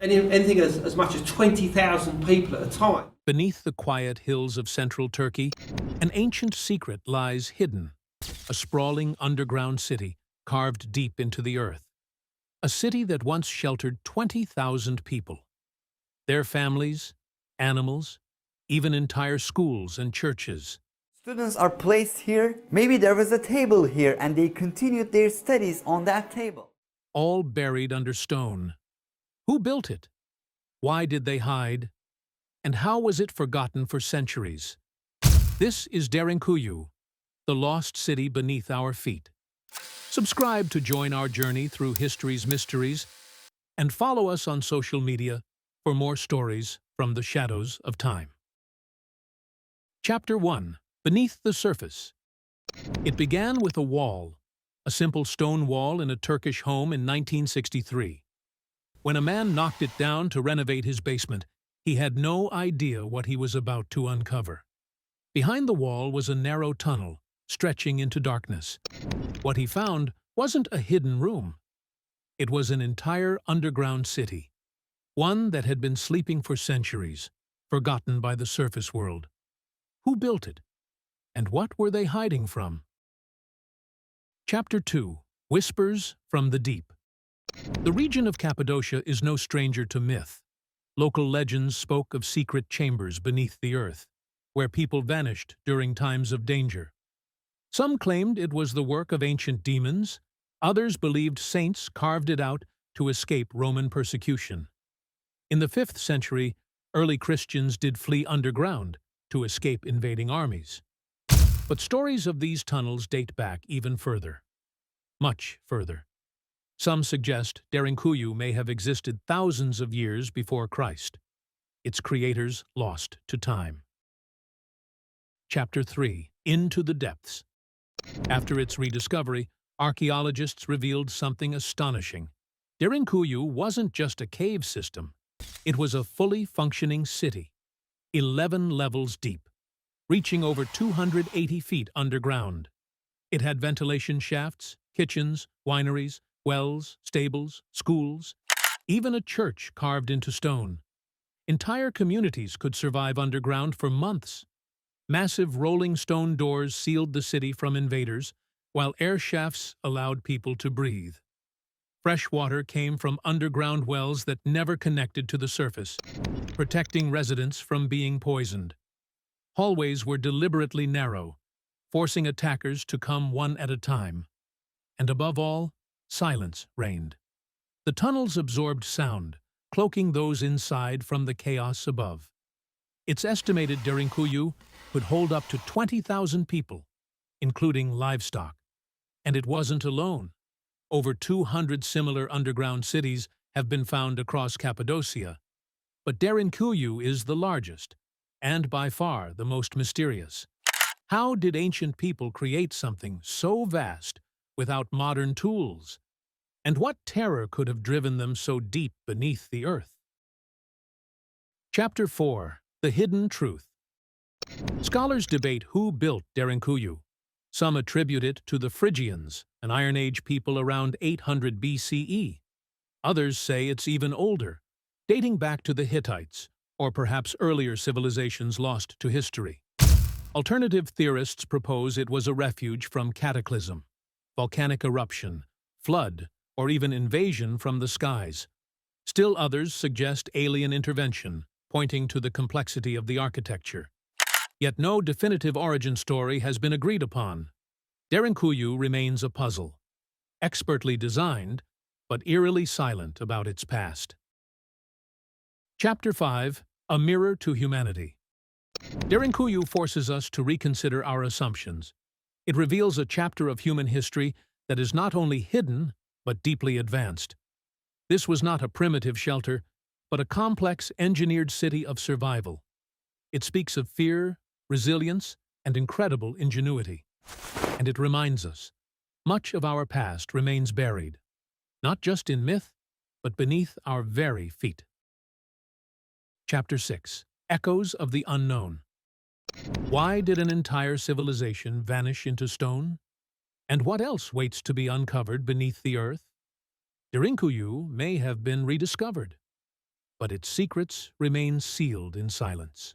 Anything as much as 20,000 people at a time. Beneath the quiet hills of central Turkey, an ancient secret lies hidden, a sprawling underground city carved deep into the earth. A city that once sheltered 20,000 people. Their families, animals, even entire schools and churches. Students are placed here. Maybe there was a table here and they continued their studies on that table. All buried under stone. Who built it? Why did they hide? And how was it forgotten for centuries? This is Derinkuyu, the lost city beneath our feet. Subscribe to join our journey through history's mysteries and follow us on social media for more stories from the shadows of time. Chapter 1. Beneath the Surface. It began with a wall, a simple stone wall in a Turkish home in 1963. When a man knocked it down to renovate his basement, he had no idea what he was about to uncover. Behind the wall was a narrow tunnel, stretching into darkness. What he found wasn't a hidden room. It was an entire underground city, one that had been sleeping for centuries, forgotten by the surface world. Who built it? And what were they hiding from? Chapter 2. Whispers from the Deep. The region of Cappadocia is no stranger to myth. Local legends spoke of secret chambers beneath the earth, where people vanished during times of danger. Some claimed it was the work of ancient demons, others believed saints carved it out to escape Roman persecution. In the 5th century, early Christians did flee underground to escape invading armies. But stories of these tunnels date back even further. Much further. Some suggest Derinkuyu may have existed thousands of years before Christ, its creators lost to time. Chapter 3. Into the Depths. After its rediscovery, archaeologists revealed something astonishing. Derinkuyu wasn't just a cave system. It was a fully functioning city, 11 levels deep, reaching over 280 feet underground. It had ventilation shafts, kitchens, wineries, wells, stables, schools, even a church carved into stone. Entire communities could survive underground for months. Massive rolling stone doors sealed the city from invaders, while air shafts allowed people to breathe. Fresh water came from underground wells that never connected to the surface, protecting residents from being poisoned. Hallways were deliberately narrow, forcing attackers to come one at a time. And above all, silence reigned. The tunnels absorbed sound, cloaking those inside from the chaos above. It's estimated Derinkuyu could hold up to 20,000 people, including livestock. And it wasn't alone. Over 200 similar underground cities have been found across Cappadocia, but Derinkuyu is the largest, and by far the most mysterious. How did ancient people create something so vast without modern tools? And what terror could have driven them so deep beneath the earth? Chapter 4. The Hidden Truth. Scholars debate who built Derinkuyu. Some attribute it to the Phrygians, an Iron Age people around 800 BCE. Others say it's even older, dating back to the Hittites, or perhaps earlier civilizations lost to history. Alternative theorists propose it was a refuge from cataclysm, volcanic eruption, flood, or even invasion from the skies. Still others suggest alien intervention, pointing to the complexity of the architecture. Yet no definitive origin story has been agreed upon. Derinkuyu remains a puzzle, expertly designed, but eerily silent about its past. Chapter 5. A Mirror to Humanity. Derinkuyu forces us to reconsider our assumptions. It reveals a chapter of human history that is not only hidden, but deeply advanced. This was not a primitive shelter, but a complex, engineered city of survival. It speaks of fear, resilience, and incredible ingenuity. And it reminds us, much of our past remains buried, not just in myth, but beneath our very feet. Chapter 6. Echoes of the Unknown. Why did an entire civilization vanish into stone? And what else waits to be uncovered beneath the earth? Derinkuyu may have been rediscovered. but its secrets remain sealed in silence.